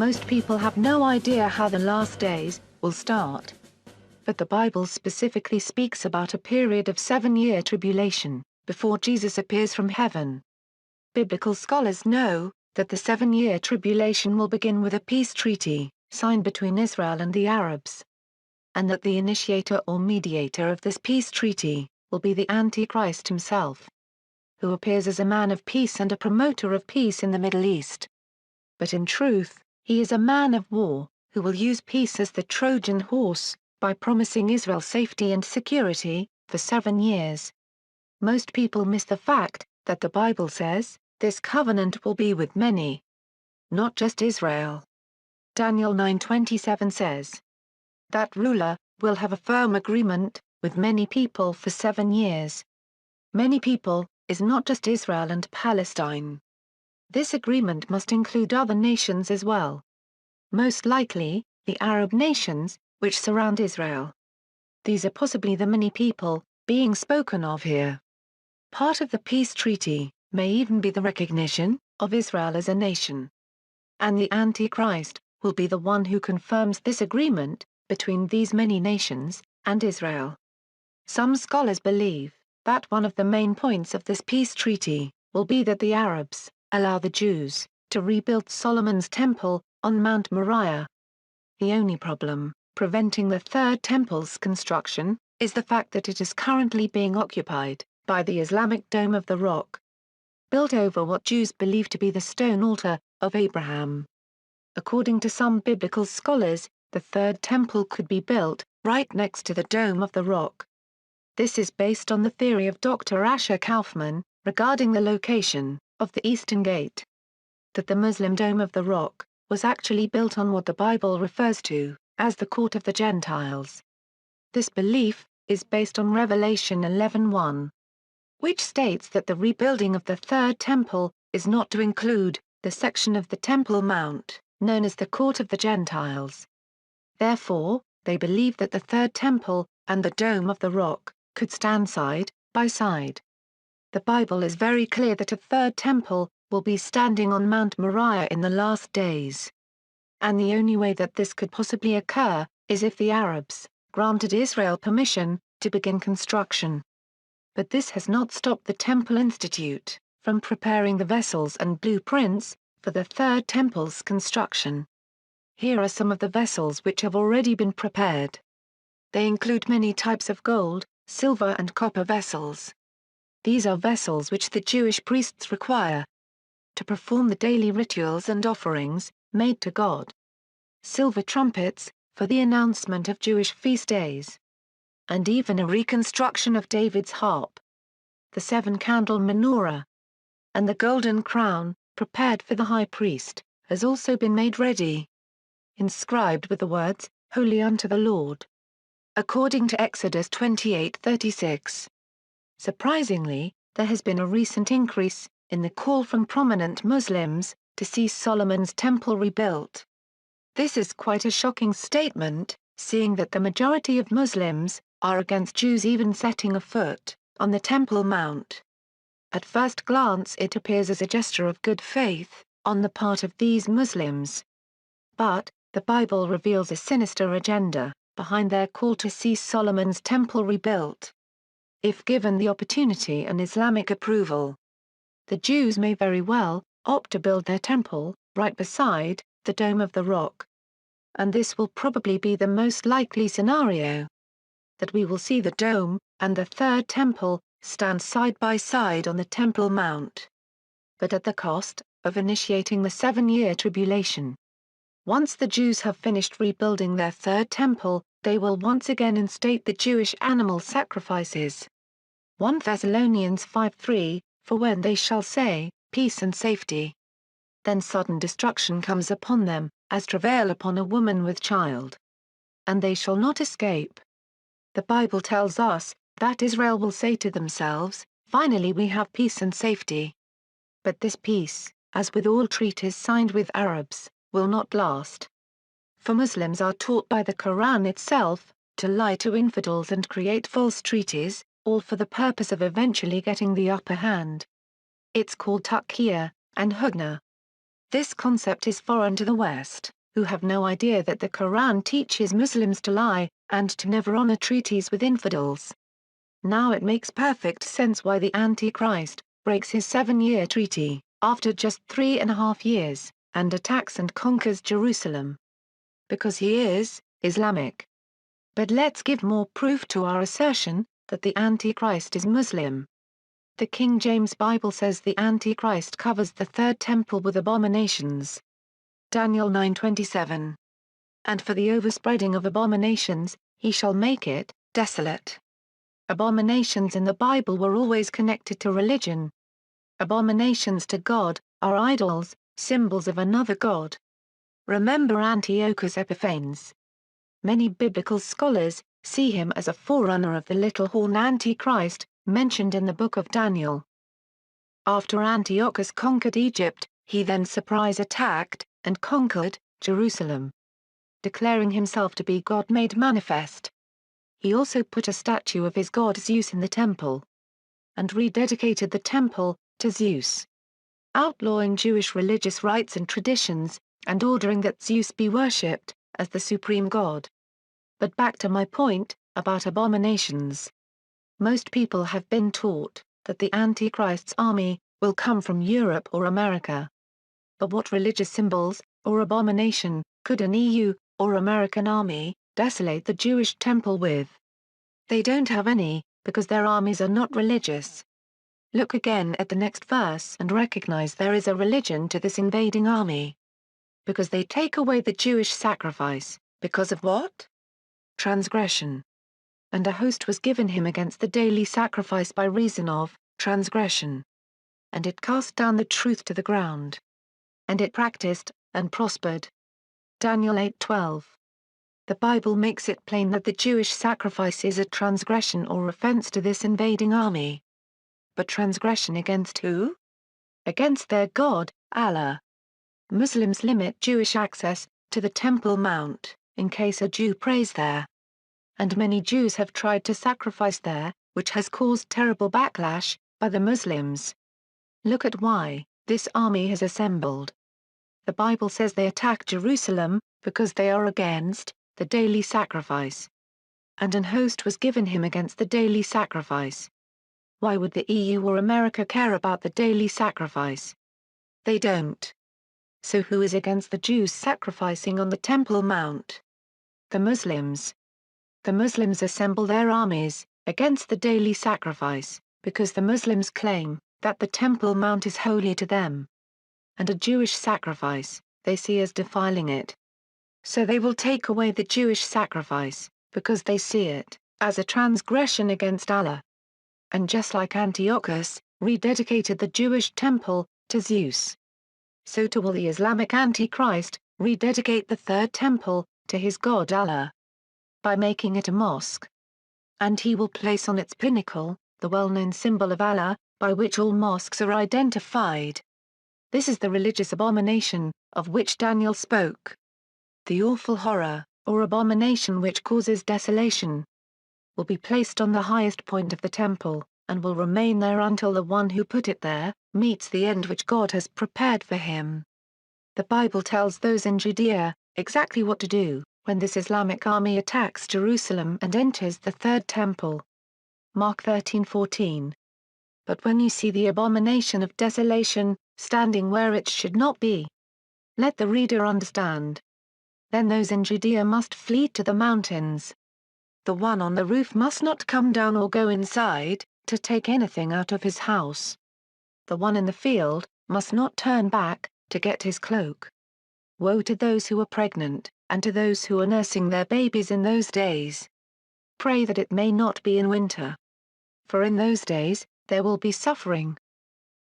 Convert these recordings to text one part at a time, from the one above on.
Most people have no idea how the last days will start. But the Bible specifically speaks about a period of 7-year tribulation, before Jesus appears from heaven. Biblical scholars know that the 7-year tribulation will begin with a peace treaty, signed between Israel and the Arabs. And that the initiator or mediator of this peace treaty will be the Antichrist himself, who appears as a man of peace and a promoter of peace in the Middle East. But in truth, he is a man of war, who will use peace as the Trojan horse, by promising Israel safety and security, for 7 years. Most people miss the fact that the Bible says, this covenant will be with many. Not just Israel. Daniel 9:27 says, that ruler will have a firm agreement with many people for 7 years. Many people is not just Israel and Palestine. This agreement must include other nations as well. Most likely, the Arab nations, which surround Israel. These are possibly the many people being spoken of here. Part of the peace treaty may even be the recognition of Israel as a nation. And the Antichrist will be the one who confirms this agreement between these many nations and Israel. Some scholars believe that one of the main points of this peace treaty will be that the Arabs allow the Jews to rebuild Solomon's temple on Mount Moriah. The only problem preventing the Third Temple's construction is the fact that it is currently being occupied by the Islamic Dome of the Rock, built over what Jews believe to be the stone altar of Abraham. According to some biblical scholars, the Third Temple could be built right next to the Dome of the Rock. This is based on the theory of Dr. Asher Kaufman regarding the location of the Eastern Gate. That the Muslim Dome of the Rock was actually built on what the Bible refers to as the Court of the Gentiles. This belief is based on Revelation 11:1, which states that the rebuilding of the Third Temple is not to include the section of the Temple Mount known as the Court of the Gentiles. Therefore, they believe that the Third Temple and the Dome of the Rock could stand side by side. The Bible is very clear that a Third Temple will be standing on Mount Moriah in the last days. And the only way that this could possibly occur is if the Arabs granted Israel permission to begin construction. But this has not stopped the Temple Institute from preparing the vessels and blueprints for the Third Temple's construction. Here are some of the vessels which have already been prepared. They include many types of gold, silver and copper vessels. These are vessels which the Jewish priests require to perform the daily rituals and offerings made to God. Silver trumpets for the announcement of Jewish feast days. And even a reconstruction of David's harp. The 7-candle menorah and the golden crown, prepared for the high priest, has also been made ready. Inscribed with the words, "Holy unto the Lord." According to Exodus 28:36. Surprisingly, there has been a recent increase in the call from prominent Muslims to see Solomon's temple rebuilt. This is quite a shocking statement, seeing that the majority of Muslims are against Jews even setting a foot on the Temple Mount. At first glance it appears as a gesture of good faith on the part of these Muslims. But, the Bible reveals a sinister agenda behind their call to see Solomon's temple rebuilt. If given the opportunity and Islamic approval, the Jews may very well opt to build their temple right beside the Dome of the Rock. And this will probably be the most likely scenario. That we will see the Dome and the Third Temple stand side by side on the Temple Mount. But at the cost of initiating the 7-year tribulation. Once the Jews have finished rebuilding their Third Temple, they will once again instate the Jewish animal sacrifices. 1 Thessalonians 5:3, for when they shall say, peace and safety, then sudden destruction comes upon them, as travail upon a woman with child. And they shall not escape. The Bible tells us that Israel will say to themselves, finally we have peace and safety. But this peace, as with all treaties signed with Arabs, will not last. For Muslims are taught by the Quran itself, to lie to infidels and create false treaties, all for the purpose of eventually getting the upper hand. It's called taqiyya and hudna. This concept is foreign to the West, who have no idea that the Quran teaches Muslims to lie, and to never honor treaties with infidels. Now it makes perfect sense why the Antichrist breaks his 7-year treaty, after just 3.5 years, and attacks and conquers Jerusalem. Because he is Islamic. But let's give more proof to our assertion that the Antichrist is Muslim. The King James Bible says the Antichrist covers the third temple with abominations. Daniel 9:27. And for the overspreading of abominations, he shall make it desolate. Abominations in the Bible were always connected to religion. Abominations to God are idols, symbols of another god. Remember Antiochus Epiphanes. Many biblical scholars see him as a forerunner of the little horn Antichrist, mentioned in the book of Daniel. After Antiochus conquered Egypt, he then surprise attacked, and conquered, Jerusalem. Declaring himself to be God made manifest. He also put a statue of his god Zeus in the temple. And rededicated the temple, to Zeus. Outlawing Jewish religious rites and traditions, and ordering that Zeus be worshipped, as the supreme god. But back to my point, about abominations. Most people have been taught that the Antichrist's army will come from Europe or America. But what religious symbols, or abomination, could an EU, or American army, desolate the Jewish temple with? They don't have any, because their armies are not religious. Look again at the next verse and recognize there is a religion to this invading army. Because they take away the Jewish sacrifice, because of what? Transgression. And a host was given him against the daily sacrifice by reason of transgression. And it cast down the truth to the ground. And it practiced, and prospered. Daniel 8:12. The Bible makes it plain that the Jewish sacrifice is a transgression or offense to this invading army. But transgression against who? Against their God, Allah. Muslims limit Jewish access to the Temple Mount, in case a Jew prays there. And many Jews have tried to sacrifice there, which has caused terrible backlash by the Muslims. Look at why this army has assembled. The Bible says they attack Jerusalem, because they are against the daily sacrifice. And an host was given him against the daily sacrifice. Why would the EU or America care about the daily sacrifice? They don't. So who is against the Jews sacrificing on the Temple Mount? The Muslims. The Muslims assemble their armies against the daily sacrifice, because the Muslims claim that the Temple Mount is holy to them. And a Jewish sacrifice, they see as defiling it. So they will take away the Jewish sacrifice, because they see it as a transgression against Allah. And just like Antiochus rededicated the Jewish temple to Zeus, so too will the Islamic Antichrist rededicate the third temple to his god Allah, by making it a mosque. And he will place on its pinnacle the well-known symbol of Allah, by which all mosques are identified. This is the religious abomination of which Daniel spoke. The awful horror, or abomination which causes desolation, will be placed on the highest point of the temple, and will remain there until the one who put it there meets the end which God has prepared for him. The Bible tells those in Judea exactly what to do when this Islamic army attacks Jerusalem and enters the third temple. Mark 13:14. But when you see the abomination of desolation standing where it should not be, let the reader understand. Then those in Judea must flee to the mountains. The one on the roof must not come down or go inside to take anything out of his house. The one in the field must not turn back to get his cloak. Woe to those who are pregnant, and to those who are nursing their babies in those days. Pray that it may not be in winter. For in those days, there will be suffering.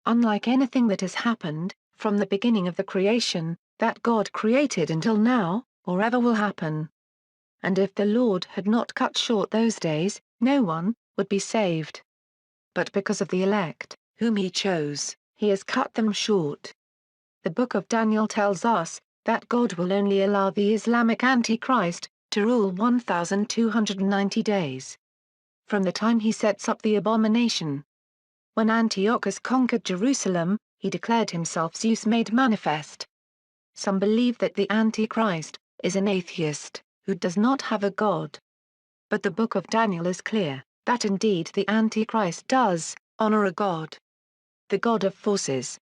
Unlike anything that has happened, from the beginning of the creation, that God created until now, or ever will happen. And if the Lord had not cut short those days, no one would be saved. But because of the elect, whom he chose, he has cut them short. The book of Daniel tells us that God will only allow the Islamic Antichrist to rule 1,290 days. From the time he sets up the abomination. When Antiochus conquered Jerusalem, he declared himself Zeus made manifest, Some believe that the Antichrist is an atheist who does not have a god. But the book of Daniel is clear that indeed the Antichrist does honor a god, the god of forces.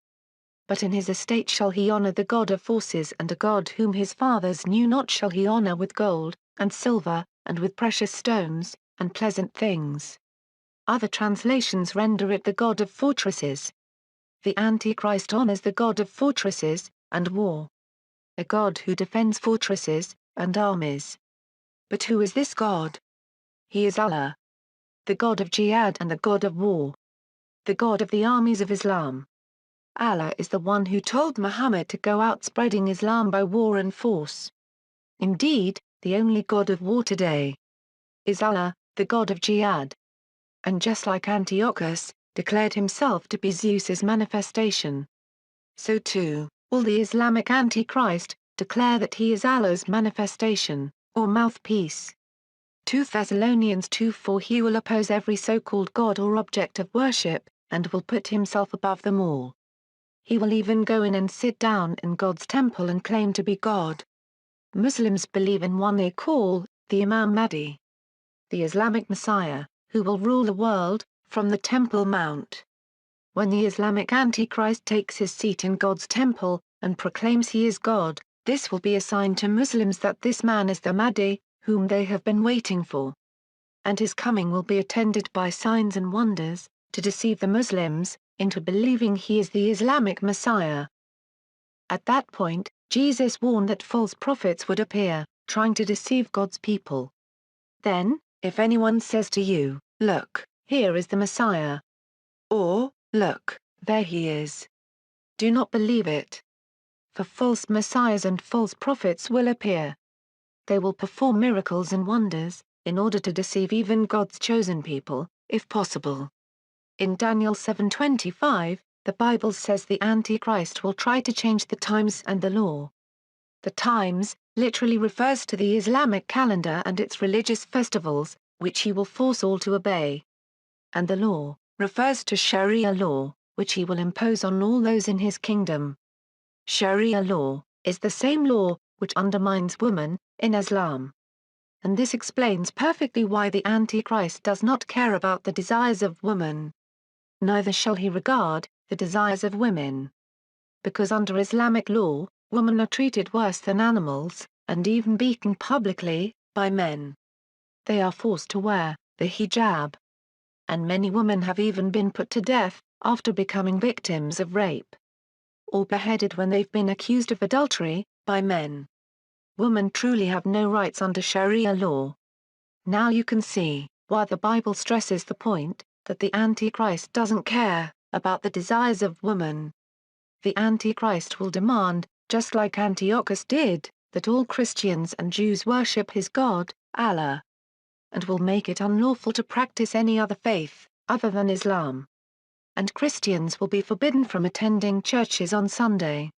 But in his estate shall he honor the god of forces, and a god whom his fathers knew not shall he honor with gold, and silver, and with precious stones, and pleasant things. Other translations render it the god of fortresses. The Antichrist honors the god of fortresses, and war. A god who defends fortresses, and armies. But who is this god? He is Allah, the god of jihad and the god of war. The god of the armies of Islam. Allah is the one who told Muhammad to go out spreading Islam by war and force. Indeed, the only god of war today is Allah, the god of jihad. And just like Antiochus declared himself to be Zeus's manifestation, so too will the Islamic Antichrist declare that he is Allah's manifestation, or mouthpiece. 2 Thessalonians 2:4 He will oppose every so-called god or object of worship, and will put himself above them all. He will even go in and sit down in God's temple and claim to be God. Muslims believe in one they call the Imam Mahdi, the Islamic Messiah, who will rule the world from the Temple Mount. When the Islamic Antichrist takes his seat in God's temple and proclaims he is God, this will be a sign to Muslims that this man is the Mahdi, whom they have been waiting for. And his coming will be attended by signs and wonders, to deceive the Muslims into believing he is the Islamic Messiah. At that point, Jesus warned that false prophets would appear, trying to deceive God's people. Then, if anyone says to you, "Look, here is the Messiah," or, "Look, there he is," do not believe it. For false messiahs and false prophets will appear. They will perform miracles and wonders, in order to deceive even God's chosen people, if possible. In Daniel 7:25, the Bible says the Antichrist will try to change the times and the law. The times literally refers to the Islamic calendar and its religious festivals, which he will force all to obey. And the law refers to Sharia law, which he will impose on all those in his kingdom. Sharia law is the same law which undermines women in Islam. And this explains perfectly why the Antichrist does not care about the desires of women. Neither shall he regard the desires of women. Because under Islamic law, women are treated worse than animals, and even beaten publicly by men. They are forced to wear the hijab. And many women have even been put to death after becoming victims of rape, or beheaded when they've been accused of adultery by men. Women truly have no rights under Sharia law. Now you can see why the Bible stresses the point that the Antichrist doesn't care about the desires of women. The Antichrist will demand, just like Antiochus did, that all Christians and Jews worship his God, Allah, and will make it unlawful to practice any other faith, other than Islam. And Christians will be forbidden from attending churches on Sunday.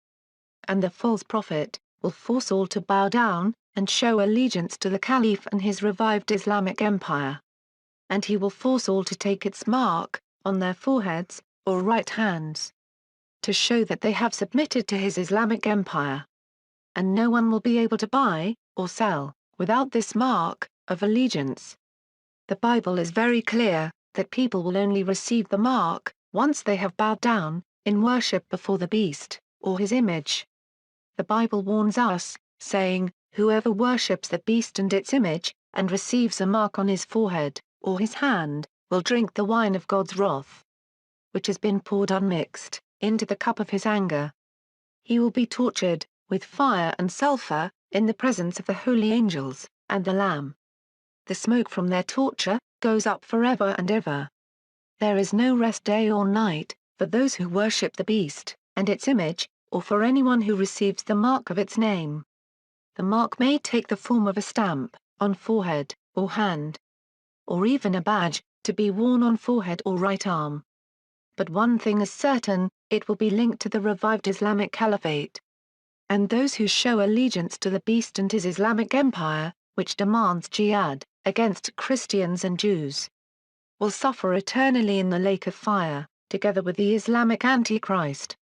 And the false prophet will force all to bow down and show allegiance to the Caliph and his revived Islamic empire. And he will force all to take its mark on their foreheads or right hands, to show that they have submitted to his Islamic empire. And no one will be able to buy or sell without this mark of allegiance. The Bible is very clear that people will only receive the mark once they have bowed down in worship before the beast or his image. The Bible warns us, saying, "Whoever worships the beast and its image, and receives a mark on his forehead or his hand, will drink the wine of God's wrath, which has been poured unmixed into the cup of his anger. He will be tortured with fire and sulfur in the presence of the holy angels and the Lamb. The smoke from their torture goes up forever and ever. There is no rest day or night for those who worship the beast and its image, or for anyone who receives the mark of its name. The mark may take the form of a stamp on forehead or hand, or even a badge to be worn on forehead or right arm. But one thing is certain, it will be linked to the revived Islamic Caliphate. And those who show allegiance to the beast and his Islamic empire, which demands jihad against Christians and Jews, will suffer eternally in the lake of fire, together with the Islamic Antichrist.